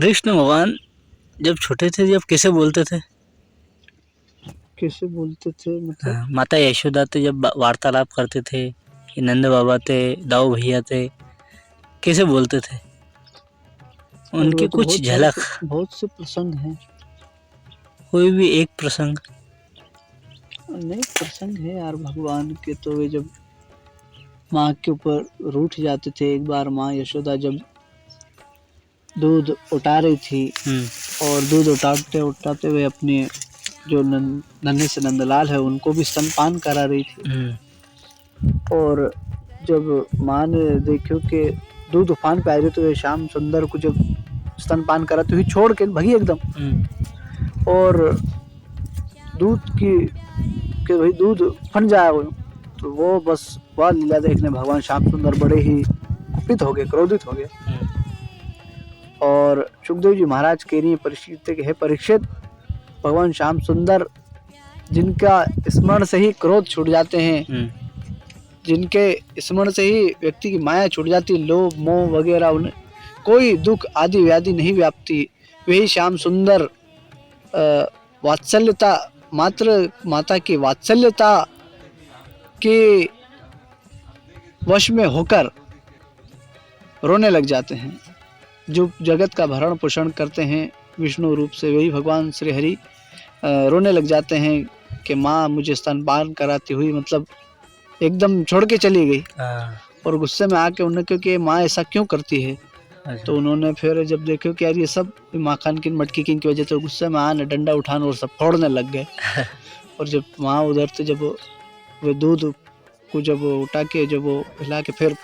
कृष्ण भगवान जब छोटे थे जब कैसे बोलते थे? कैसे बोलते थे मतलब? माता यशोदा तो जब वार्तालाप करते थे कि नंद बाबा थे, दाऊ भैया थे, कैसे बोलते थे? और उनकी वे तो कुछ झलक, बहुत से प्रसंग हैं। कोई भी एक प्रसंग। अनेक प्रसंग है यार भगवान के। तो वे जब माँ के ऊपर रूठ जाते थे, एक बार माँ यशोदा जब दूध उठा रही थी और दूध उठाते उठाते हुए अपने जो नन्हे से नंदलाल है उनको भी स्तनपान करा रही थी। और जब माँ ने देखो कि दूध उफान पे आ रही तो वे श्याम सुंदर को जब स्तनपान कराती हुई छोड़ के भगी एकदम। और दूध की कि भाई दूध फट जाए तो वो बस वह लीला देखने भगवान श्याम सुंदर बड़े ही कुपित हो गए, क्रोधित हो गए। और सुखदेव जी महाराज कह रही है परीक्षित के, हे परीक्षित, भगवान श्याम सुंदर जिनका स्मरण से ही क्रोध छूट जाते हैं, जिनके स्मरण से ही व्यक्ति की माया छूट जाती, लोभ मोह वगैरह उन्हें कोई दुख आदि व्याधि नहीं व्यापती, वही श्याम सुंदर वात्सल्यता मात्र माता की वात्सल्यता के वश में होकर रोने लग जाते हैं। जो जगत का भरण पोषण करते हैं विष्णु रूप से, वही भगवान श्री हरि रोने लग जाते हैं कि माँ मुझे स्तनपान कराती हुई मतलब एकदम छोड़ के चली गई। और गुस्से में आके उन्होंने, क्योंकि माँ ऐसा क्यों करती है, तो उन्होंने फिर जब देखो कि यार ये सब माखन की मटकी की वजह से, गुस्से में आने डंडा उठाने और सब फोड़ने लग गए। और जब माँ उधर से जब वो दूध को जब उठा के जब वो हिला के फिर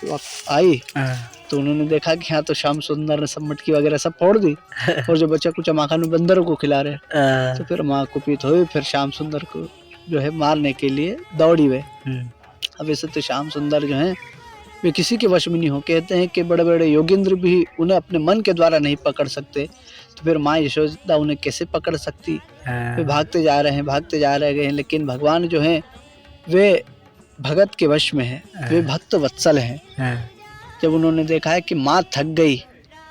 आई तो उन्होंने देखा कि हाँ तो श्याम सुंदर ने सब मटकी वगैरह सब फोड़ दी और जो बच्चा कुछ माखन बंदरों को खिला रहे। तो फिर माँ कुपित हुई, फिर श्याम सुंदर को जो है मारने के लिए दौड़ी वे। अब ऐसे तो श्याम सुंदर जो है वे किसी के वश में नहीं हो। कहते हैं कि बड़े बड़े योगेंद्र भी उन्हें अपने मन के द्वारा नहीं पकड़ सकते, तो फिर माँ यशोदा उन्हें कैसे पकड़ सकती। वे भागते जा रहे हैं, लेकिन भगवान जो है वे भगत के वश में है, वे भक्त वत्सल हैं। जब उन्होंने देखा है कि माँ थक गई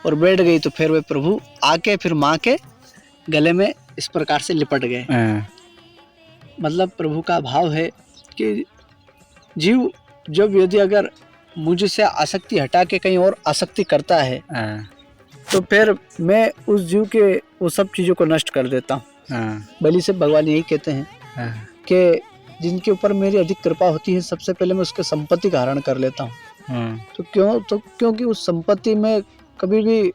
और बैठ गई तो फिर वे प्रभु आके फिर माँ के गले में इस प्रकार से लिपट गए। मतलब प्रभु का भाव है कि जीव जब यदि अगर मुझसे आसक्ति हटा के कहीं और आसक्ति करता है तो फिर मैं उस जीव के वो सब चीज़ों को नष्ट कर देता हूँ। बलि से भगवान यही कहते हैं कि जिनके ऊपर मेरी अधिक कृपा होती है सबसे पहले मैं उसके संपत्ति का हरण कर लेता हूँ। तो क्योंकि उस संपत्ति में कभी भी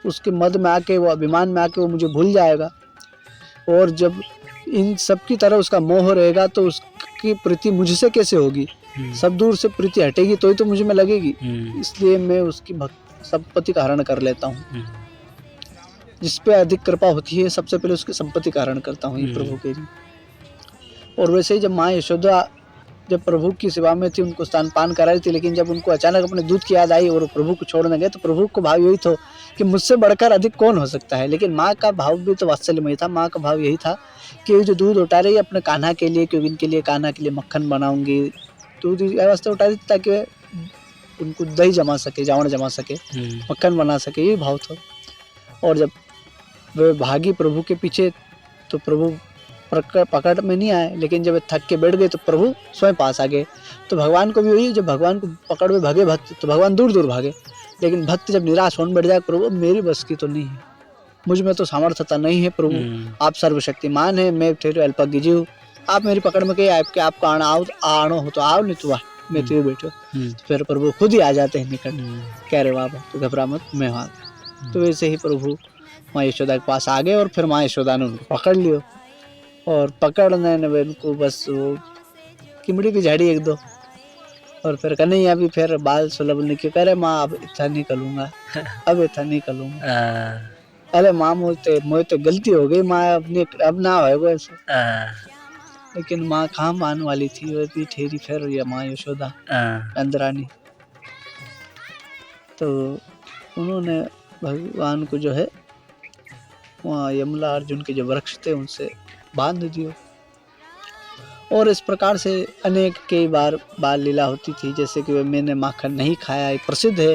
उसके मद में आके वो अभिमान में आके वो मुझे भूल जाएगा, और जब इन सब की तरह उसका मोह रहेगा तो उसकी प्रीति मुझसे कैसे होगी। सब दूर से प्रीति हटेगी तो ही तो मुझे में लगेगी। इसलिए मैं उसकी संपत्ति का हरण कर लेता हूँ। जिस पे अधिक कृपा होती है सबसे पहले उसकी संपत्ति का हरण करता हूँ, ये प्रभु के लिए। और वैसे ही जब माँ यशोदा जब प्रभु की सेवा में थी उनको स्तनपान करा रही थी, लेकिन जब उनको अचानक अपने दूध की याद आई और प्रभु को छोड़ने गए तो प्रभु को भाव यही था कि मुझसे बढ़कर अधिक कौन हो सकता है। लेकिन माँ का भाव भी तो वात्सल्यमय था। माँ का भाव यही था कि जो दूध उठा रही है अपने कान्हा के लिए, क्योंकि इनके लिए कान्हा के लिए मक्खन बनाऊंगी, दूध वास्ते उठा रही ताकि उनको दही जमा सके, जावण जमा सके, मक्खन बना सके, ये भाव था। और जब वे भागी प्रभु के पीछे तो प्रभु पकड़ में नहीं आए, लेकिन जब थक के बैठ गए तो प्रभु स्वयं पास आ गए। तो भगवान को भी वही, जब भगवान को पकड़ में भागे भक्त तो भगवान दूर दूर भागे, लेकिन भक्त जब निराश होने बैठ जाए प्रभु मेरी बस की तो नहीं है, मुझ में तो सामर्थ्यता नहीं है प्रभु, आप सर्वशक्तिमान है, मैं तेरे अल्पज्ञ जीव, आप मेरी पकड़ में कहीं आपको आना हो तो आओ, नहीं तो मैं तेरे बैठो। तो फिर प्रभु खुद ही आ जाते हैं निकट, कह रहे बाबा तो घबरा मत, मैं आ। तो वैसे ही प्रभु माँ यशोदा के पास आ गए और फिर माँ यशोदा ने उनको पकड़ लियो, और पकड़ने ने उनको बस वो किमड़ी भी झाड़ी एक दो, और फिर कन्हैया भी फिर बाल सुलभ ने क्यों करे माँ अब इतना नहीं करूँगा, अब इतना नहीं करूँगा। अरे माँ मुझे तो गलती हो गई माँ, अब ना होएगा ऐसे। लेकिन माँ कहाँ मान वाली थी, वो भी ठहरी फिर ये माँ यशोदा अंदरानी। तो उन्होंने भगवान को जो है वहाँ यमला अर्जुन के जो वृक्ष थे उनसे बांध दियो। और इस प्रकार से अनेक कई बार बाल लीला होती थी, जैसे कि मैंने माखन नहीं खाया, ये प्रसिद्ध है।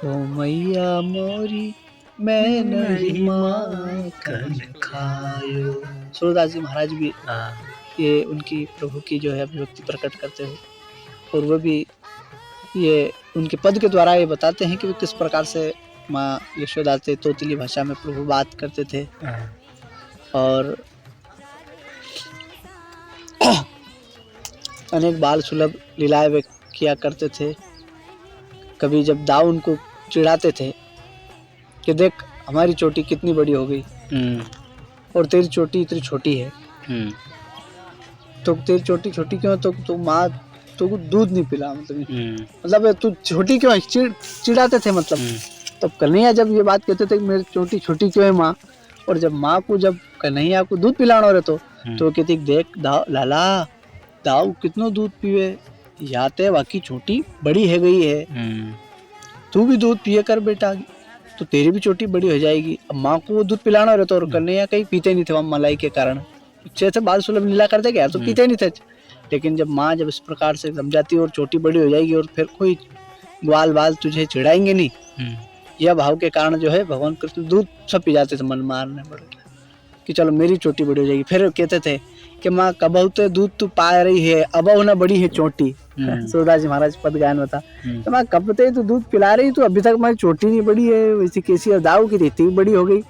ओ मैया मोरी मैं नहीं माखन खायो। सूरदास जी महाराज भी हाँ ये उनकी प्रभु की जो है अभिव्यक्ति प्रकट करते हैं, और वो भी ये उनके पद के द्वारा ये बताते हैं कि वो किस प्रकार से माँ यशोदा से तोतली भाषा में प्रभु बात करते थे, हाँ और अनेक बाल सुलभ लीलाएं वे किया करते थे। कभी जब दाऊ उनको चिढ़ाते थे कि देख हमारी चोटी कितनी बड़ी हो गई और तेरी चोटी इतनी छोटी है, तो तेरी चोटी छोटी क्यों, तो माँ तो दूध नहीं पिला, मतलब तू छोटी क्यों है, चिढ़ाते थे मतलब। तो कन्हैया जब ये बात कहते थे कि मेरी चोटी छोटी क्यों है माँ, और जब माँ को जब कन्हैया को दूध पिलाना रहे तो कहती देख लाला दाऊ कितनो दूध पीवे, याते बाकी छोटी बड़ी है गई है, तू भी दूध पिए कर बेटा, तो तेरी भी चोटी बड़ी हो जाएगी। अब माँ को वो दूध पिलाना रहता, और कन्हैया कहीं पीते नहीं थे वहाँ मलाई के कारण, अच्छे से बाल सुलभ लीला करते क्या तो पीते नहीं थे। लेकिन जब माँ जब इस प्रकार से समझाती और चोटी बड़ी हो जाएगी और फिर कोई ग्वाल बाल तुझे चिढ़ाएंगे नहीं, यह भाव के कारण जो है भगवान कृष्ण दूध सब पी जाते थे मन मारने पड़े कि चलो मेरी चोटी बड़ी हो जाएगी। फिर कहते थे कि माँ कबहू तो दूध तू पा रही है, अब ना बड़ी है चोटी। सूरदास जी महाराज पद गायन बता तो माँ कब ते तू दूध पिला रही, तू अभी तक हमारी चोटी नहीं बड़ी है, वैसी कैसी और दाऊ की इतनी बड़ी हो गई।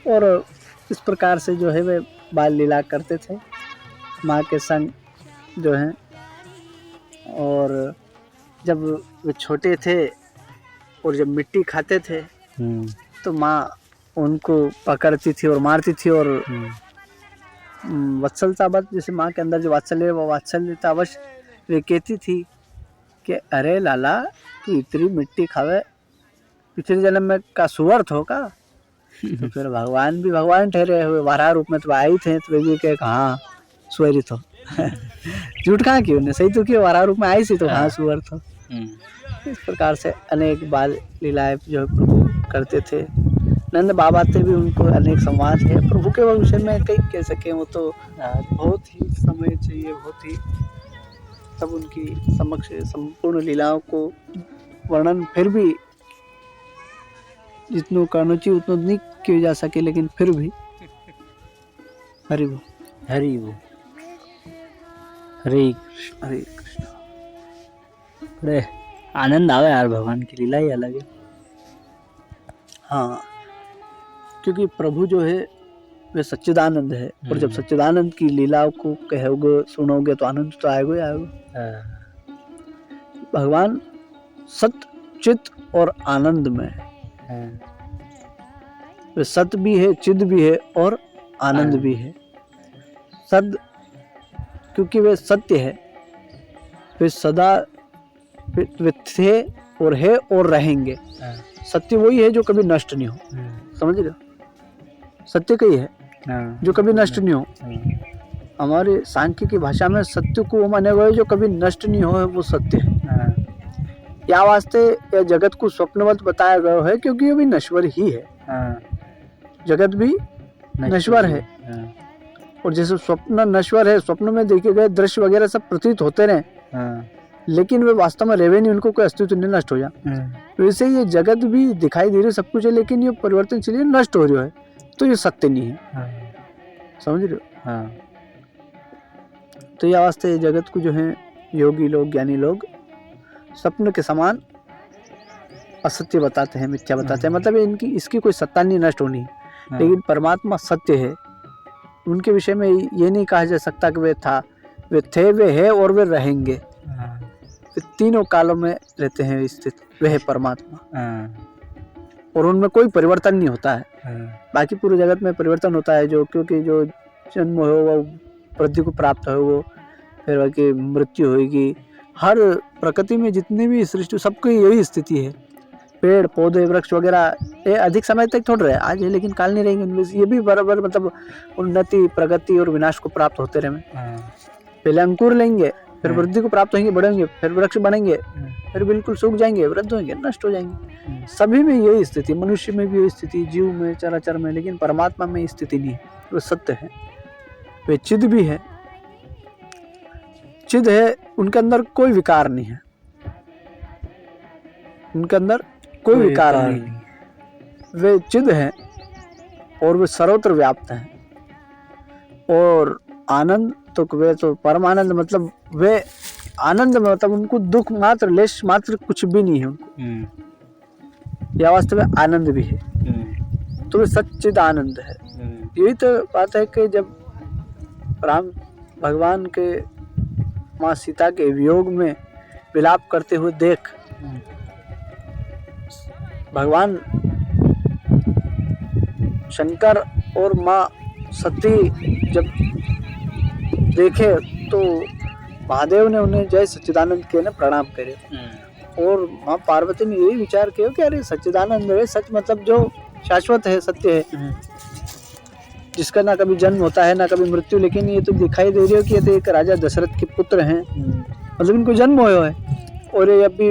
और इस प्रकार से जो है वे बाल लीला करते थे माँ के संग जो है। और जब वे छोटे थे और जब मिट्टी खाते थे तो माँ उनको पकड़ती थी और मारती थी, और वत्सलता बस जैसे माँ के अंदर जो वात्सल्य वो वात्सल्यता अवश्य वे कहती थी कि अरे लाला तू इतनी मिट्टी खावे, पिछले जन्म में का सुअर हो का। तो फिर भगवान भी भगवान ठहरे हुए वाराह रूप में तो आए थे, तो वे भी कहे हाँ सुअर ही तो झूठ कहाँ की उन्हें, सही तो कि वाराह रूप में आई सी तो हाँ सुअर तो। इस प्रकार से अनेक बाल लीलाएं जो प्रभु करते थे। नंद बाबा से भी उनको अनेक संवाद है प्रभु के विषय में, कई कह सके वो तो बहुत ही समय चाहिए, बहुत ही तब उनकी समक्ष संपूर्ण लीलाओं को वर्णन फिर भी जितनों करना चाहिए उतना नहीं किया जा सके, लेकिन फिर भी हरि वो हरि वो हरे कृष्ण। बड़े आनंद आवे यार, भगवान की लीला ही अलग है। हाँ, क्योंकि प्रभु जो है वे सच्चिदानंद है, और जब सच्चिदानंद की लीलाओं को कहोगे सुनोगे तो आनंद तो आएगा ही आएगा। भगवान सत्य चित और आनंद में है, वे सत्य भी है, चिद भी है और आनंद भी है। सद क्योंकि वे सत्य है, वे सदा वे थे और है और रहेंगे। सत्य वही है जो कभी नष्ट नहीं हो, समझ रहे हो, सत्य कही है जो कभी नष्ट नहीं हो। हमारे सांख्य की भाषा में सत्य को वो माने गए जो कभी नष्ट नहीं हो, वो सत्य है। या वास्ते या जगत को स्वप्नवत बताया गया है क्योंकि ये भी नश्वर ही है, जगत भी नश्वर है। और जैसे स्वप्न नश्वर है, स्वप्न में देखे गए दृश्य वगैरह सब प्रतीत होते रहे, लेकिन वे वास्तव में रहे नहीं, उनको कोई अस्तित्व नहीं, नष्ट हो जाए। वैसे ये जगत भी दिखाई दे रही सब कुछ है, लेकिन ये परिवर्तनशील है, नष्ट हो रहा है, तो ये सत्य नहीं है। समझ रहे हो। तो यह वास्ते जगत को जो है योगी लोग ज्ञानी लोग स्वप्न के समान असत्य बताते हैं, मिथ्या बताते हैं, मतलब इनकी इसकी कोई सत्ता नहीं नष्ट होनी। लेकिन परमात्मा सत्य है, उनके विषय में ये नहीं कहा जा सकता कि वे था, वे थे, वे है और वे रहेंगे। वे तीनों कालों में रहते हैं स्थित, वे है परमात्मा, और उनमें कोई परिवर्तन नहीं होता है। बाकी पूरे जगत में परिवर्तन होता है, जो क्योंकि जो जन्म हो वो वृद्धि को प्राप्त हो, वो फिर बाकी मृत्यु होगी। हर प्रकृति में जितनी भी सृष्टि सबकी यही स्थिति है। पेड़ पौधे वृक्ष वगैरह ये अधिक समय तक थोड़ रहे आज है, लेकिन काल नहीं रहेंगे उनमें, ये भी बराबर मतलब उन्नति प्रगति और विनाश को प्राप्त होते रहे। पहले अंकुर लेंगे, फिर वृद्धि को प्राप्त होंगे, बढ़ेंगे, फिर वृक्ष बनेंगे, फिर बिल्कुल सूख जाएंगे, वृद्ध होंगे, नष्ट हो जाएंगे। सभी में यही स्थिति, मनुष्य में भी यही स्थिति, जीव में, चराचर में, लेकिन परमात्मा में स्थिति नहीं है। वो सत्य है, वे चिद भी है, चिद है, उनके अंदर कोई विकार नहीं है, उनके अंदर कोई विकार नहीं है। वे चिद हैं और वे सर्वत्र व्याप्त हैं। और आनंद तो वे तो परम आनंद, मतलब वे आनंद मतलब उनको दुख मात्र लेश मात्र कुछ भी नहीं है उनको, या वास्तव में आनंद भी है, तो वे सच्चिद आनंद है। यही तो बात है कि जब राम भगवान के माँ सीता के वियोग में विलाप करते हुए देख भगवान शंकर और माँ सती जब देखे तो महादेव ने उन्हें जय सच्चिदानंद के ना प्रणाम करे। और माँ पार्वती ने यही विचार किया कि अरे सच्चिदानंद है, सच मतलब जो शाश्वत है, सत्य है, जिसका ना कभी जन्म होता है ना कभी मृत्यु। लेकिन ये तो दिखाई दे रही हो कि ये तो एक राजा दशरथ के पुत्र हैं, मतलब इनको जन्म हुआ है और ये अभी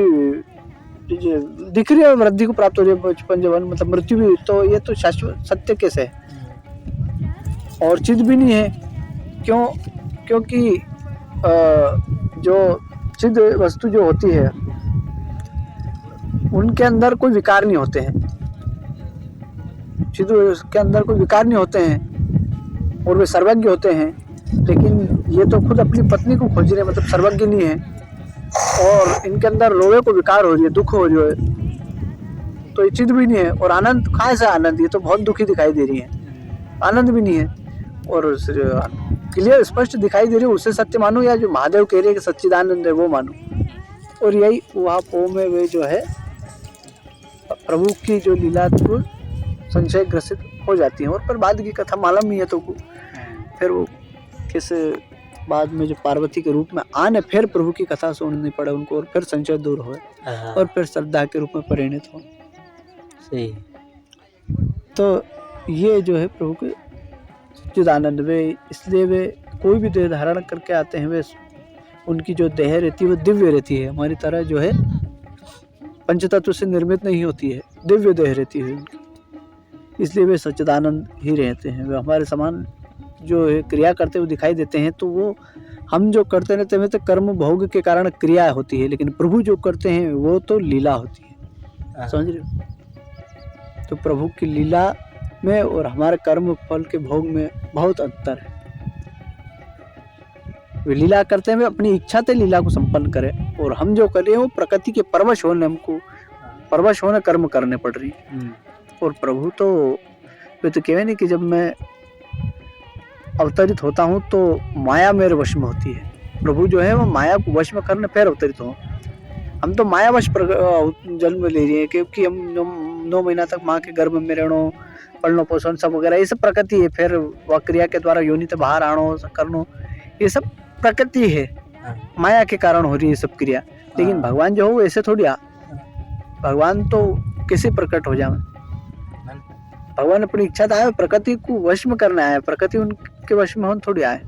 दिख रही है वृद्धि को प्राप्त हो रही है, बचपन जवान मतलब मृत्यु भी, तो ये तो शाश्वत सत्य कैसे है और चिद भी नहीं है। क्यों? क्योंकि जो चिद वस्तु जो होती है उनके अंदर कोई विकार नहीं होते हैं, चिद के अंदर कोई विकार नहीं होते हैं और वे सर्वज्ञ होते हैं। लेकिन ये तो खुद अपनी पत्नी को खोज रहे हैं, मतलब सर्वज्ञ नहीं है, और इनके अंदर रोवे को विकार हो रही है, दुख हो रही है, तो ये चिद भी नहीं है। और आनंद कहाँ से आनंद? ये तो बहुत दुखी दिखाई दे रही है, आनंद भी नहीं है। और क्लियर स्पष्ट दिखाई दे रही है, उससे सत्य मानो या जो महादेव कह रहे हैं कि सच्चिदानंद है वो मानो। और यही वहाँ पो में वे जो है प्रभु की जो लीला को संशय ग्रसित हो जाती है। और पर बाद की कथा मालूम नहीं है तो फिर वो किस बाद में जो पार्वती के रूप में आने फिर प्रभु की कथा सुननी पड़े उनको, और फिर संशय दूर हो और फिर श्रद्धा के रूप में परिणित हो। सही। तो ये जो है प्रभु के सच्चिदानंद, वे इसलिए वे कोई भी देह धारण करके आते हैं, वे उनकी जो देह रहती है वो दिव्य रहती है, हमारी तरह जो है पंचतत्व से निर्मित नहीं होती है, दिव्य देह रहती है उनकी, इसलिए वे सच्चिदानंद ही रहते हैं। वे हमारे समान जो है क्रिया करते हुए दिखाई देते हैं, तो वो हम जो करते रहते हैं तो कर्म भोग के कारण क्रिया होती है, लेकिन प्रभु जो करते हैं वो तो लीला होती है। समझ रहे हो? तो प्रभु की लीला में और हमारे कर्म फल के भोग में बहुत अंतर है। वे लीला करते हैं, अपनी इच्छा से लीला को संपन्न करें, और हम जो कर रहे हैं वो प्रकृति के परवश होने, हमको परवश होने कर्म करने पड़ रही है। और प्रभु तो वे तो कहे नहीं कि जब मैं अवतरित होता हूँ तो माया मेरे वश में होती है। प्रभु जो है वो माया को वश में करने फिर अवतरित हो। हम तो मायावश जन्म ले रही है, क्योंकि हम 9 महीना तक माँ के गर्भ में रहना, पढ़ना पोषण सब वगैरह ये सब प्रकृति है। फिर वह क्रिया के द्वारा योनि से बाहर आना करना, ये सब प्रकृति है, माया के कारण हो रही है सब क्रिया। लेकिन भगवान जो हो ऐसे थोड़ी भगवान तो कैसे प्रकट हो जाए? भगवान अपनी इच्छा तो आए, प्रकृति को वश में करना है, प्रकृति उनके वश में होने थोड़ी आए।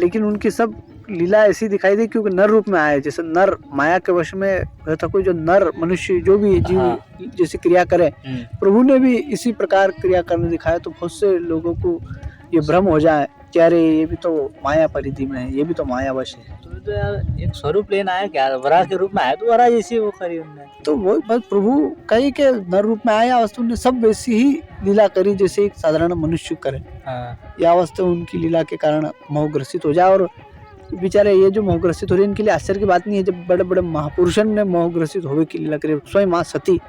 लेकिन उनकी सब लीला ऐसी दिखाई दी क्योंकि नर रूप में आए। जैसे नर माया के वश में रहता, कोई जो नर मनुष्य जो भी जीव जैसी क्रिया करे, प्रभु ने भी इसी प्रकार क्रिया करने दिखाया। तो बहुत से लोगों को ये भ्रम हो जाए कि अरे ये भी तो माया परिधि में है, ये भी तो मायावश है। तो यार एक स्वरूप लेना है क्या, वरा के रूप में आया तो वरा जैसी वो करी उन्होंने। तो वो बस प्रभु कहीं के नर रूप में आया, वस्तु ने सब वैसी ही लीला करी जैसे एक साधारण मनुष्य करे। या वस्तु उनकी लीला के कारण मोहग्रसित हो जाए। और बेचारे ये जो मोहग्रसित हो रहे इनके लिए आश्चर्य की बात नहीं है। जब बड़े बड़े महापुरुषों ने मोहग्रसित होवे की लीला करी, स्वयं माँ सती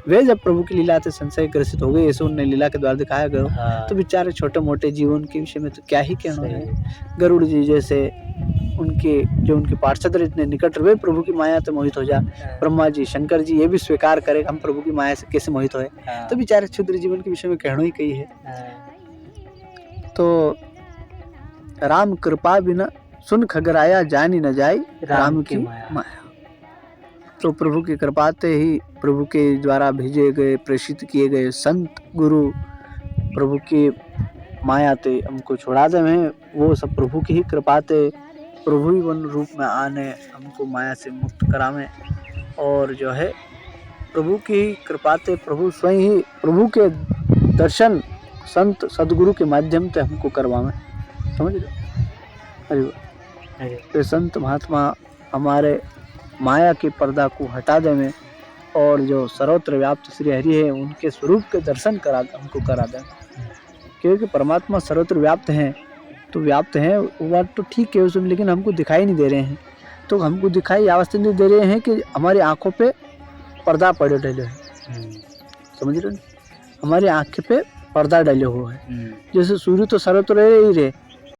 वे जब प्रभु की लीला से संशय ग्रसित हो गए, ऐसे उन्हें लीला के द्वारा दिखाया गया। तो बेचारे छोटे मोटे जीवन के विषय में तो क्या ही कहना है। गरुड़ जी जैसे उनके पार्षद इतने निकट वे प्रभु की माया से मोहित हो जा। ब्रह्मा जी, शंकर जी ये भी स्वीकार करे हम प्रभु की माया से कैसे मोहित होए। तो बेचारे क्षुद्र जीवन के विषय में कहना ही कही है। तो राम कृपा बिना सुन खगराया, जानी न जाई राम की माया। तो प्रभु की कृपा से ही प्रभु के द्वारा भेजे गए, प्रेषित किए गए संत गुरु प्रभु की माया ते हमको छुड़ा दे हैं। वो सब प्रभु की ही कृपा से प्रभु ही वन रूप में आने हमको माया से मुक्त करावे। और जो है प्रभु की ही कृपा से प्रभु स्वयं ही प्रभु के दर्शन संत सदगुरु के माध्यम से हमको करवावे। समझ रहे? अरे संत महात्मा हमारे माया के पर्दा को हटा देवे और जो सर्वत्र व्याप्त श्री हरि है उनके स्वरूप के दर्शन हमको करा दें, क्योंकि परमात्मा सर्वत्र व्याप्त हैं, तो व्याप्त हैं वो बात तो ठीक है उसमें, लेकिन हमको दिखाई नहीं दे रहे हैं। तो हमको दिखाई अवस्था नहीं दे रहे हैं कि हमारी आंखों पे पर्दा पड़े डले हैं, समझ रहे हो, हमारी आंखें पे पर्दा डले हुए हैं। जैसे सूर्य तो सर्वत्र रह ही रहे,